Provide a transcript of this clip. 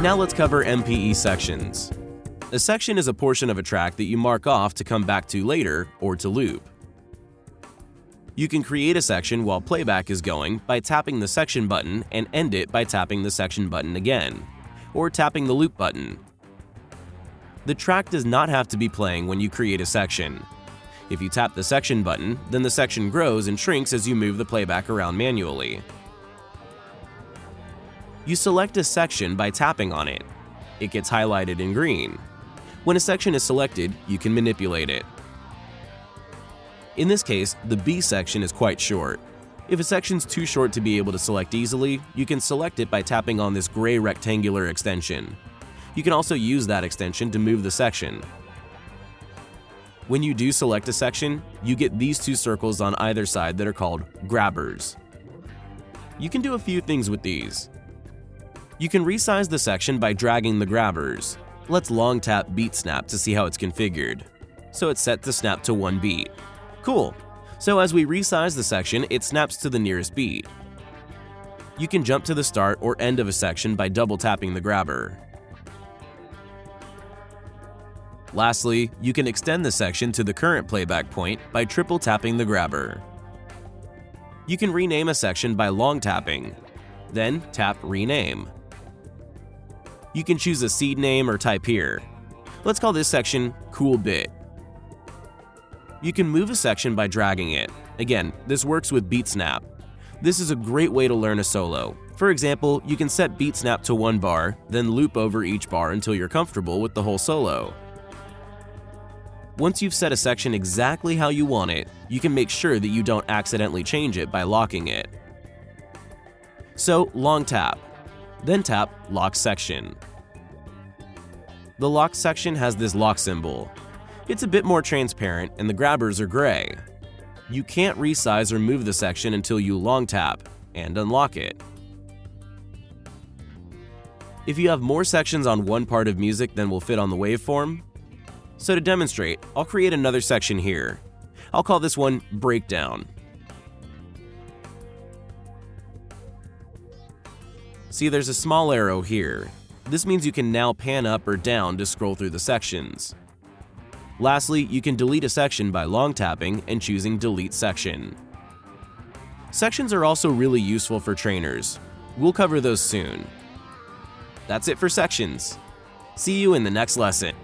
Now let's cover MPE sections. A section is a portion of a track that you mark off to come back to later or to loop. You can create a section while playback is going by tapping the section button and end it by tapping the section button again, or tapping the loop button. The track does not have to be playing when you create a section. If you tap the section button, then the section grows and shrinks as you move the playback around manually. You select a section by tapping on it. It gets highlighted in green. When a section is selected, you can manipulate it. In this case, the B section is quite short. If a section's too short to be able to select easily, you can select it by tapping on this gray rectangular extension. You can also use that extension to move the section. When you do select a section, you get these two circles on either side that are called grabbers. You can do a few things with these. You can resize the section by dragging the grabbers. Let's long tap beat snap to see how it's configured. So it's set to snap to 1 beat. Cool! So as we resize the section, it snaps to the nearest beat. You can jump to the start or end of a section by double tapping the grabber. Lastly, you can extend the section to the current playback point by triple tapping the grabber. You can rename a section by long tapping, then tap Rename. You can choose a seed name or type here. Let's call this section Cool Bit. You can move a section by dragging it. Again, this works with beat snap. This is a great way to learn a solo. For example, you can set beat snap to 1 bar, then loop over each bar until you're comfortable with the whole solo. Once you've set a section exactly how you want it, you can make sure that you don't accidentally change it by locking it. So, long tap, then tap Lock Section. The lock section has this lock symbol. It's a bit more transparent and the grabbers are gray. You can't resize or move the section until you long tap and unlock it. If you have more sections on one part of music than will fit on the waveform, so to demonstrate, I'll create another section here. I'll call this one Breakdown. See, there's a small arrow here. This means you can now pan up or down to scroll through the sections. Lastly, you can delete a section by long tapping and choosing Delete Section. Sections are also really useful for trainers. We'll cover those soon. That's it for sections. See you in the next lesson.